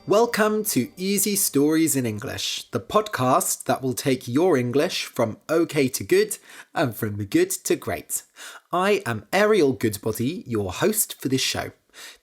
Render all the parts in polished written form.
Welcome to Easy Stories in English, the podcast that will take your English from okay to good and from good to great. I am Ariel Goodbody, your host for this show.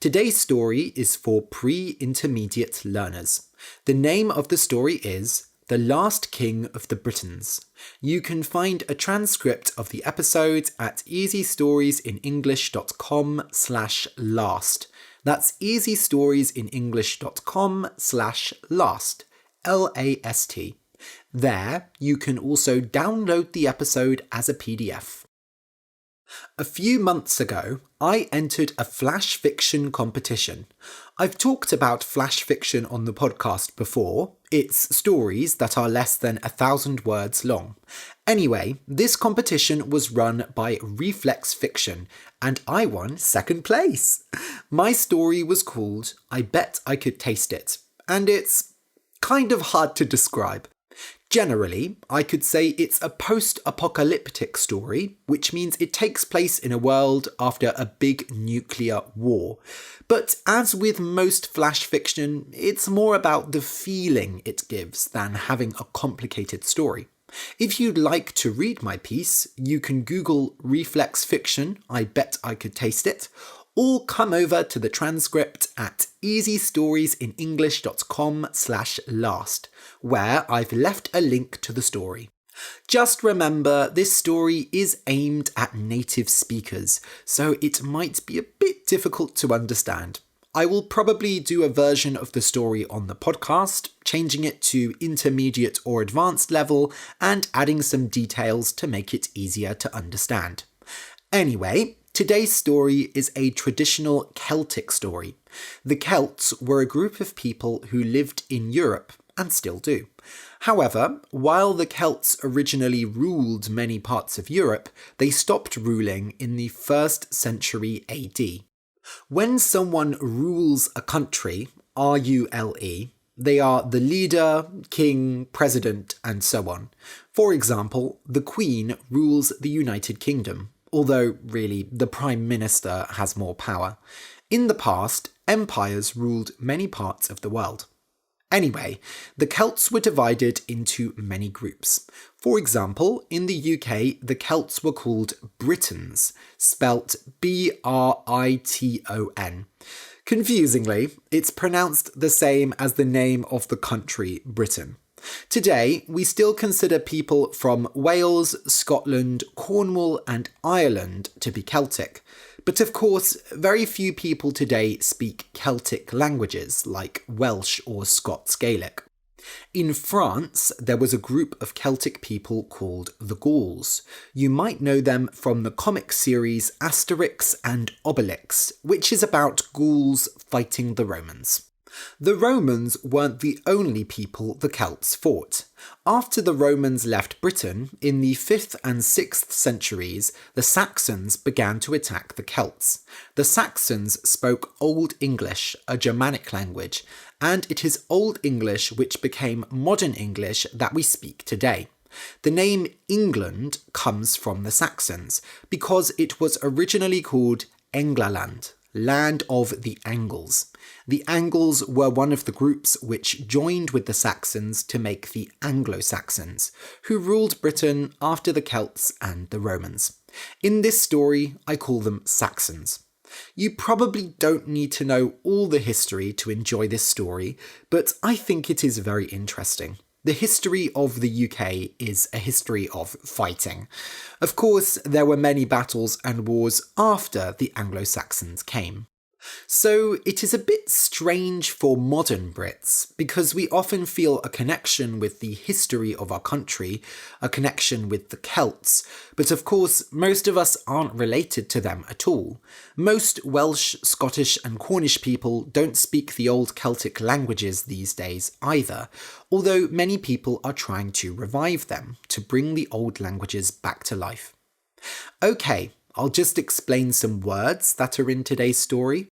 Today's story is for pre-intermediate learners. The name of the story is The Last King of the Britons. You can find a transcript of the episode at easystoriesinenglish.com/last. That's easystoriesinenglish.com/last, LAST. There, you can also download the episode as a PDF. A few months ago, I entered a flash fiction competition. I've talked about flash fiction on the podcast before. It's stories that are less than 1,000 words long. Anyway, this competition was run by Reflex Fiction, and I won second place. My story was called I Bet I Could Taste It, and it's kind of hard to describe. Generally, I could say it's a post-apocalyptic story, which means it takes place in a world after a big nuclear war. But as with most flash fiction, it's more about the feeling it gives than having a complicated story. If you'd like to read my piece, you can Google Reflex Fiction, I Bet I Could Taste It, or come over to the transcript at easystoriesinenglish.com/last, where I've left a link to the story. Just remember, this story is aimed at native speakers, so it might be a bit difficult to understand. I will probably do a version of the story on the podcast, changing it to intermediate or advanced level and adding some details to make it easier to understand. Anyway, today's story is a traditional Celtic story. The Celts were a group of people who lived in Europe and still do. However, while the Celts originally ruled many parts of Europe, they stopped ruling in the 1st century AD. When someone rules a country, RULE, they are the leader, king, president, and so on. For example, the Queen rules the United Kingdom, although really the Prime Minister has more power. In the past, empires ruled many parts of the world. Anyway, the Celts were divided into many groups. For example, in the UK, the Celts were called Britons, spelt Briton. Confusingly, it's pronounced the same as the name of the country, Britain. Today, we still consider people from Wales, Scotland, Cornwall, and Ireland to be Celtic. But of course, very few people today speak Celtic languages like Welsh or Scots Gaelic. In France, there was a group of Celtic people called the Gauls. You might know them from the comic series Asterix and Obelix, which is about Gauls fighting the Romans. The Romans weren't the only people the Celts fought. After the Romans left Britain, in the 5th and 6th centuries, the Saxons began to attack the Celts. The Saxons spoke Old English, a Germanic language, and it is Old English which became modern English that we speak today. The name England comes from the Saxons, because it was originally called Englaland, land of the Angles. The Angles were one of the groups which joined with the Saxons to make the Anglo-Saxons, who ruled Britain after the Celts and the Romans. In this story, I call them Saxons. You probably don't need to know all the history to enjoy this story, but I think it is very interesting. The history of the UK is a history of fighting. Of course, there were many battles and wars after the Anglo-Saxons came. So it is a bit strange for modern Brits, because we often feel a connection with the history of our country, a connection with the Celts, but of course most of us aren't related to them at all. Most Welsh, Scottish and Cornish people don't speak the old Celtic languages these days either, although many people are trying to revive them, to bring the old languages back to life. Okay, I'll just explain some words that are in today's story.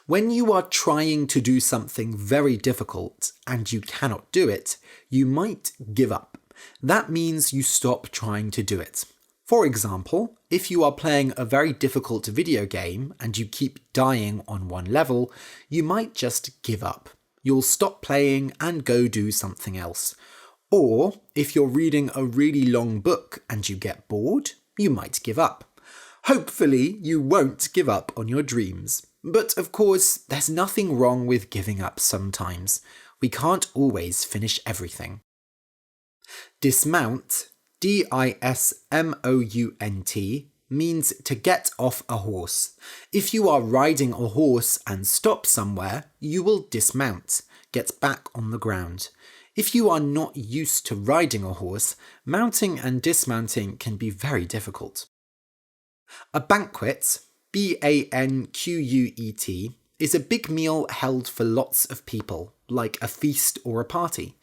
When you are trying to do something very difficult and you cannot do it, you might give up. That means you stop trying to do it. For example, if you are playing a very difficult video game and you keep dying on one level, you might just give up. you'll stop playing and go do something else. Or, if you're reading a really long book and you get bored, you might give up. Hopefully, you won't give up on your dreams. But of course, there's nothing wrong with giving up sometimes. We can't always finish everything. Dismount, D-I-S-M-O-U-N-T, means to get off a horse. If you are riding a horse and stop somewhere, you will dismount, get back on the ground. If you are not used to riding a horse, mounting and dismounting can be very difficult. A banquet, B-A-N-Q-U-E-T, is a big meal held for lots of people, like a feast or a party.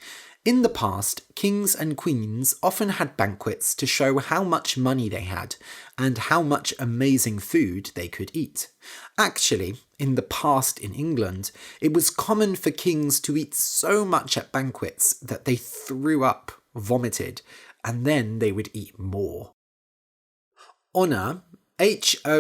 In the past, kings and queens often had banquets to show how much money they had and how much amazing food they could eat. Actually, in the past in England, it was common for kings to eat so much at banquets that they threw up, vomited, and then they would eat more. Honour, H-O-N-O-U-R,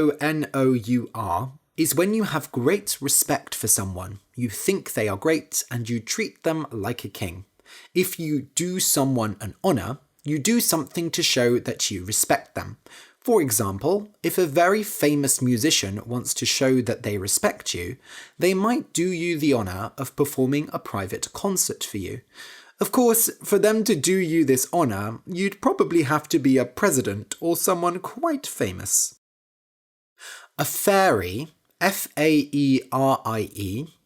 is when you have great respect for someone, you think they are great, and you treat them like a king. If you do someone an honour, you do something to show that you respect them. For example, if a very famous musician wants to show that they respect you, they might do you the honour of performing a private concert for you. Of course, for them to do you this honour, you'd probably have to be a president or someone quite famous. A faerie, F-A-E-R-I-E,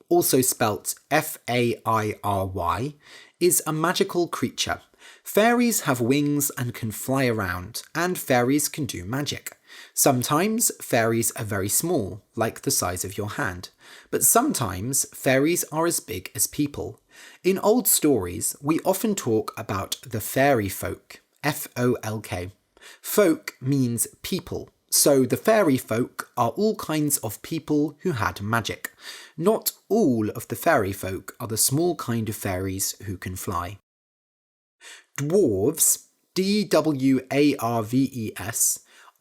also spelt F-A-I-R-Y, is a magical creature. Fairies have wings and can fly around, and fairies can do magic. Sometimes fairies are very small, like the size of your hand, but sometimes fairies are as big as people. In old stories, we often talk about the fairy folk, F-O-L-K. Folk means people. So the fairy folk are all kinds of people who had magic. Not all of the fairy folk are the small kind of fairies who can fly. Dwarves, D-W-A-R-V-E-S,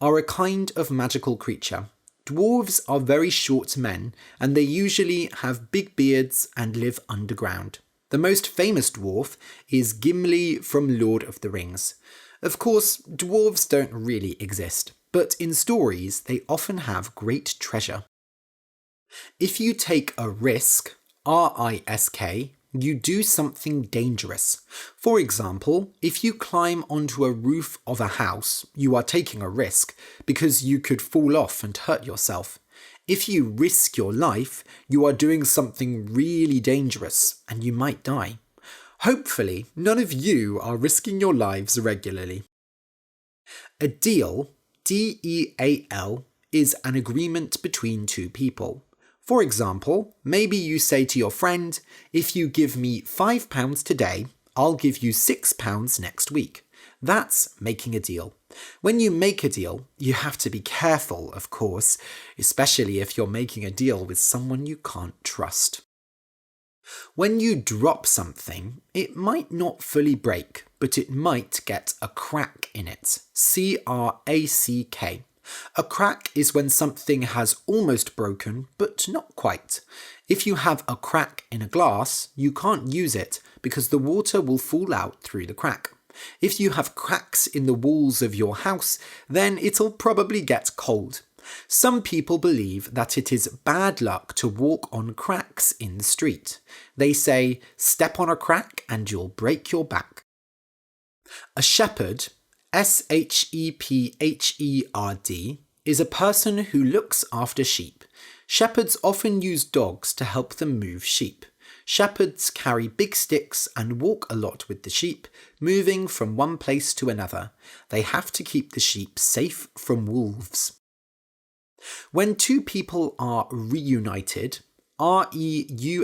are a kind of magical creature. Dwarves are very short men, and they usually have big beards and live underground. The most famous dwarf is Gimli from Lord of the Rings. Of course, dwarves don't really exist, but in stories they often have great treasure. If you take a risk, R-I-S-K, you do something dangerous. For example, if you climb onto a roof of a house, you are taking a risk because you could fall off and hurt yourself. If you risk your life, you are doing something really dangerous and you might die. Hopefully, none of you are risking your lives regularly. A deal, D-E-A-L, is an agreement between two people. For example, maybe you say to your friend, if you give me £5 today, I'll give you £6 next week. That's making a deal. When you make a deal, you have to be careful, of course, especially if you're making a deal with someone you can't trust. When you drop something, it might not fully break, but it might get a crack in it. C-R-A-C-K. A crack is when something has almost broken, but not quite. If you have a crack in a glass, you can't use it because the water will fall out through the crack. If you have cracks in the walls of your house, then it'll probably get cold. Some people believe that it is bad luck to walk on cracks in the street. They say, step on a crack and you'll break your back. A shepherd, S-H-E-P-H-E-R-D, is a person who looks after sheep. Shepherds often use dogs to help them move sheep. Shepherds carry big sticks and walk a lot with the sheep, moving from one place to another. They have to keep the sheep safe from wolves. When two people are reunited, R-E-U-N-I-T-E-D,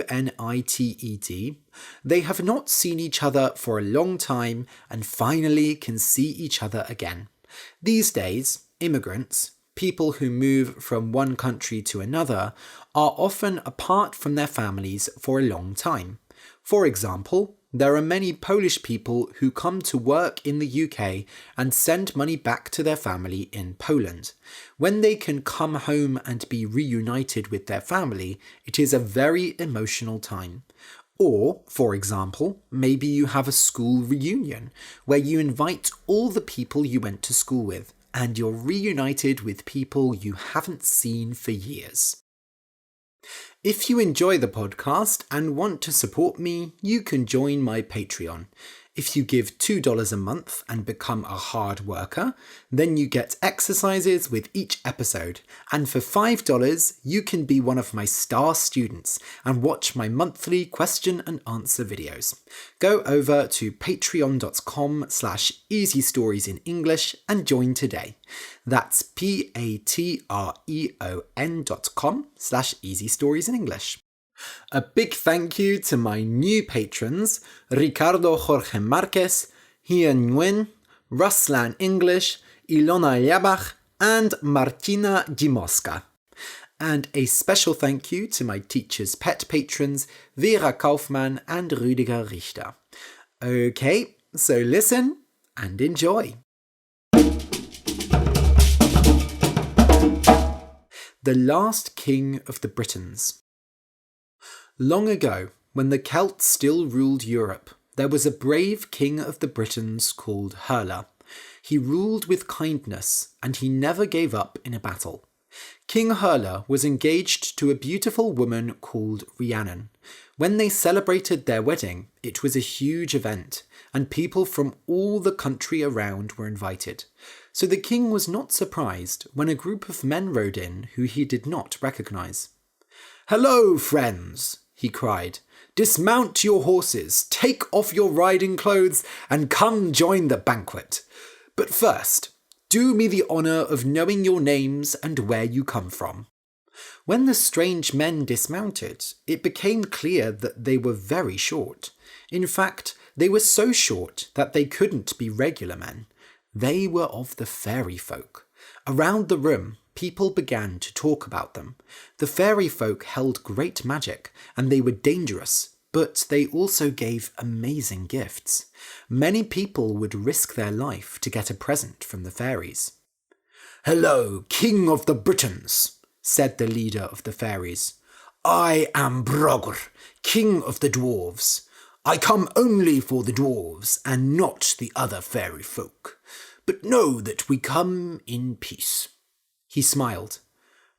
they have not seen each other for a long time and finally can see each other again. These days, immigrants, people who move from one country to another, are often apart from their families for a long time. For example, there are many Polish people who come to work in the UK and send money back to their family in Poland. When they can come home and be reunited with their family, it is a very emotional time. Or, for example, maybe you have a school reunion where you invite all the people you went to school with and you're reunited with people you haven't seen for years. If you enjoy the podcast and want to support me, you can join my Patreon. If you give $2 a month and become a hard worker, then you get exercises with each episode. And for $5, you can be one of my star students and watch my monthly question and answer videos. Go over to patreon.com/easystoriesinenglish and join today. That's patreon.com/easystoriesinenglish. A big thank you to my new patrons, Ricardo Jorge Marquez, Hien Nguyen, Ruslan English, Ilona Liabach, and Martina Gimoska. And a special thank you to my teacher's pet patrons, Vera Kaufmann and Rüdiger Richter. Okay, so listen and enjoy. The last king of the Britons. Long ago, when the Celts still ruled Europe, there was a brave king of the Britons called Herla. He ruled with kindness, and he never gave up in a battle. King Herla was engaged to a beautiful woman called Rhiannon. When they celebrated their wedding, it was a huge event, and people from all the country around were invited. So the king was not surprised when a group of men rode in who he did not recognise. "Hello, friends!" he cried. "Dismount your horses, take off your riding clothes, and come join the banquet. But first, do me the honour of knowing your names and where you come from." When the strange men dismounted, it became clear that they were very short. In fact, they were so short that they couldn't be regular men. They were of the fairy folk. Around the room, people began to talk about them. The fairy folk held great magic, and they were dangerous, but they also gave amazing gifts. Many people would risk their life to get a present from the fairies. "Hello, King of the Britons," said the leader of the fairies. "I am Brogr, King of the Dwarves. I come only for the dwarves and not the other fairy folk. But know that we come in peace." He smiled.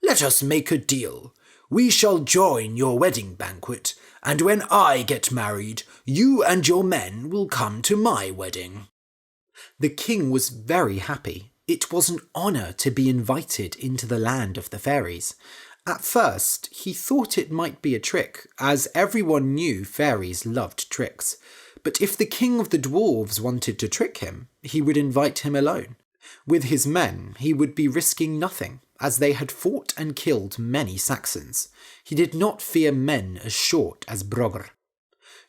"Let us make a deal. We shall join your wedding banquet, and when I get married, you and your men will come to my wedding." The king was very happy. It was an honour to be invited into the land of the fairies. At first, he thought it might be a trick, as everyone knew fairies loved tricks. But if the king of the dwarves wanted to trick him, he would invite him alone. With his men, he would be risking nothing, as they had fought and killed many Saxons. He did not fear men as short as Brogr.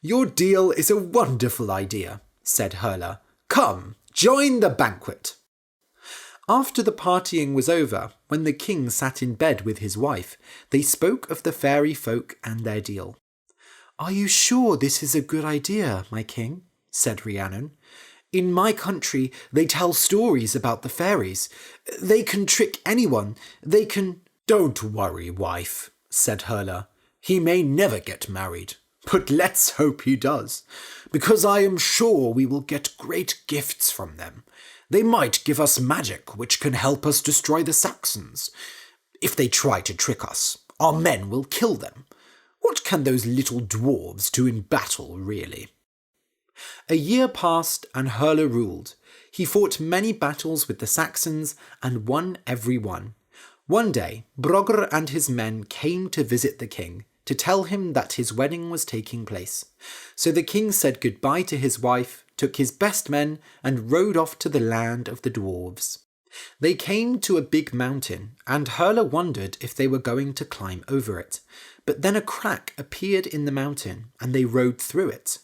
"Your deal is a wonderful idea," said Herla. "Come, join the banquet." After the partying was over, when the king sat in bed with his wife, they spoke of the fairy folk and their deal. "Are you sure this is a good idea, my king?" said Rhiannon. "In my country, they tell stories about the fairies. They can trick anyone. They can—" "Don't worry, wife," said Herla. "He may never get married, but let's hope he does, because I am sure we will get great gifts from them. They might give us magic which can help us destroy the Saxons. If they try to trick us, our men will kill them. What can those little dwarves do in battle, really?" A year passed and Herla ruled. He fought many battles with the Saxons and won every one. One day, Brogr and his men came to visit the king, to tell him that his wedding was taking place. So the king said goodbye to his wife, took his best men, and rode off to the land of the dwarves. They came to a big mountain, and Herla wondered if they were going to climb over it. But then a crack appeared in the mountain, and they rode through it.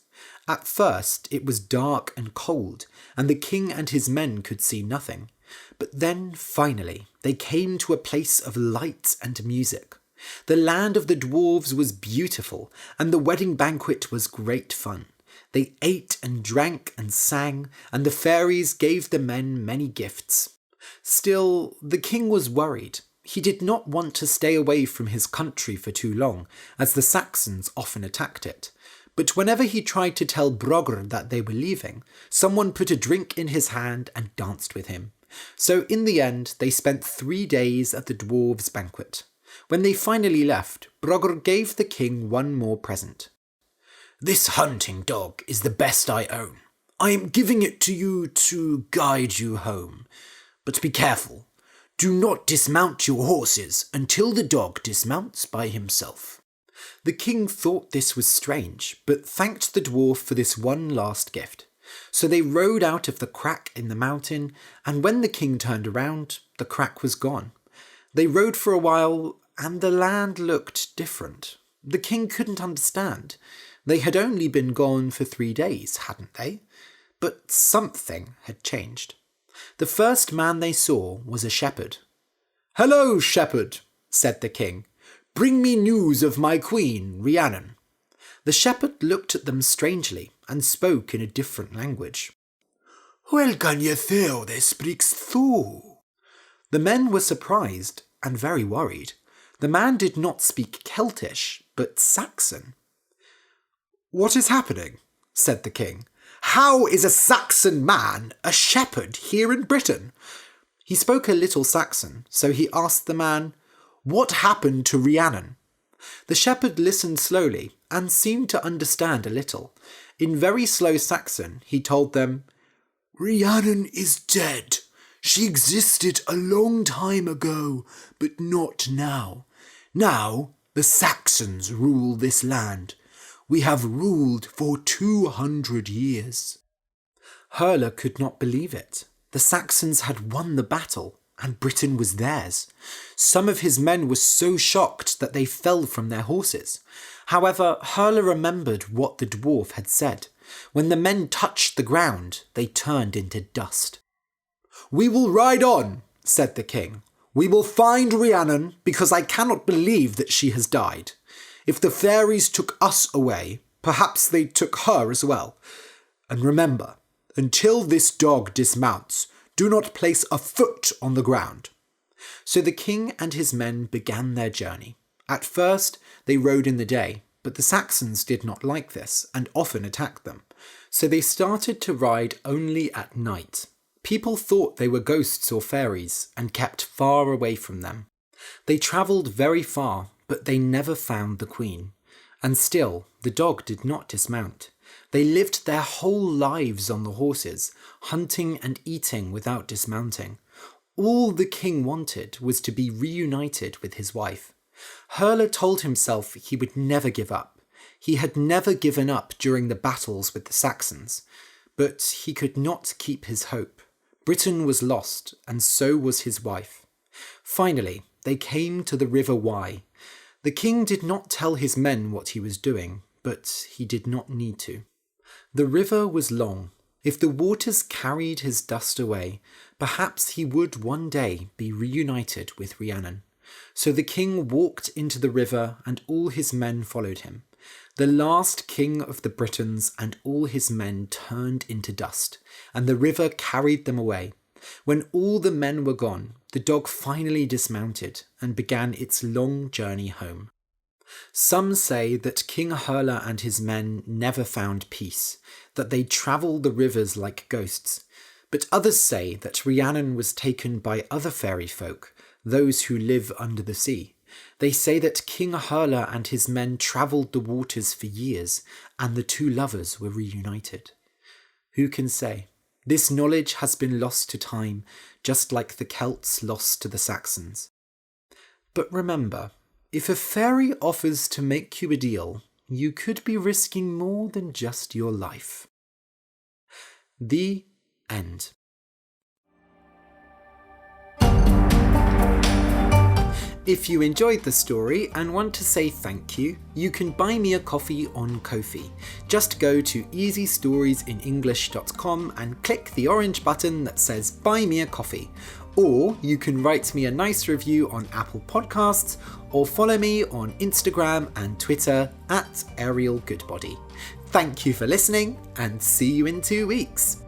At first it was dark and cold, and the king and his men could see nothing. But then, finally, they came to a place of light and music. The land of the dwarves was beautiful, and the wedding banquet was great fun. They ate and drank and sang, and the fairies gave the men many gifts. Still, the king was worried. He did not want to stay away from his country for too long, as the Saxons often attacked it. But whenever he tried to tell Brogr that they were leaving, someone put a drink in his hand and danced with him. So in the end, they spent 3 days at the dwarves' banquet. When they finally left, Brogr gave the king one more present. "This hunting dog is the best I own. I am giving it to you to guide you home. But be careful. Do not dismount your horses until the dog dismounts by himself." The king thought this was strange, but thanked the dwarf for this one last gift. So they rode out of the crack in the mountain, and when the king turned around, the crack was gone. They rode for a while, and the land looked different. The king couldn't understand. They had only been gone for 3 days, hadn't they? But something had changed. The first man they saw was a shepherd. "Hello, shepherd," said the king. "Bring me news of my queen, Rhiannon." The shepherd looked at them strangely and spoke in a different language. "Well can ye tell this speaks thou?" The men were surprised and very worried. The man did not speak Celtish, but Saxon. "What is happening?" said the king. "How is a Saxon man a shepherd here in Britain?" He spoke a little Saxon, so he asked the man, "What happened to Rhiannon?" The shepherd listened slowly and seemed to understand a little. In very slow Saxon, he told them, "Rhiannon is dead. She existed a long time ago, but not now. Now the Saxons rule this land. We have ruled for 200 years. Herla could not believe it. The Saxons had won the battle, and Britain was theirs. Some of his men were so shocked that they fell from their horses. However, Herla remembered what the dwarf had said. When the men touched the ground, they turned into dust. "We will ride on," said the king. "We will find Rhiannon, because I cannot believe that she has died. If the fairies took us away, perhaps they took her as well. And remember, until this dog dismounts, do not place a foot on the ground." So the king and his men began their journey. At first, they rode in the day, but the Saxons did not like this and often attacked them. So they started to ride only at night. People thought they were ghosts or fairies and kept far away from them. They travelled very far, but they never found the queen. And still, the dog did not dismount. They lived their whole lives on the horses, hunting and eating without dismounting. All the king wanted was to be reunited with his wife. Herla told himself he would never give up. He had never given up during the battles with the Saxons. But he could not keep his hope. Britain was lost, and so was his wife. Finally, they came to the River Wye. The king did not tell his men what he was doing, but he did not need to. The river was long. If the waters carried his dust away, perhaps he would one day be reunited with Rhiannon. So the king walked into the river and all his men followed him. The last king of the Britons and all his men turned into dust, and the river carried them away. When all the men were gone, the dog finally dismounted and began its long journey home. Some say that King Herla and his men never found peace, that they travelled the rivers like ghosts, but others say that Rhiannon was taken by other fairy folk, those who live under the sea. They say that King Herla and his men travelled the waters for years, and the two lovers were reunited. Who can say? This knowledge has been lost to time, just like the Celts lost to the Saxons. But remember, if a fairy offers to make you a deal, you could be risking more than just your life. The end. If you enjoyed the story and want to say thank you, you can buy me a coffee on Ko-fi. Just go to easystoriesinenglish.com and click the orange button that says Buy Me a Coffee. Or you can write me a nice review on Apple Podcasts or follow me on Instagram and Twitter @ArielGoodbody. Thank you for listening and see you in 2 weeks.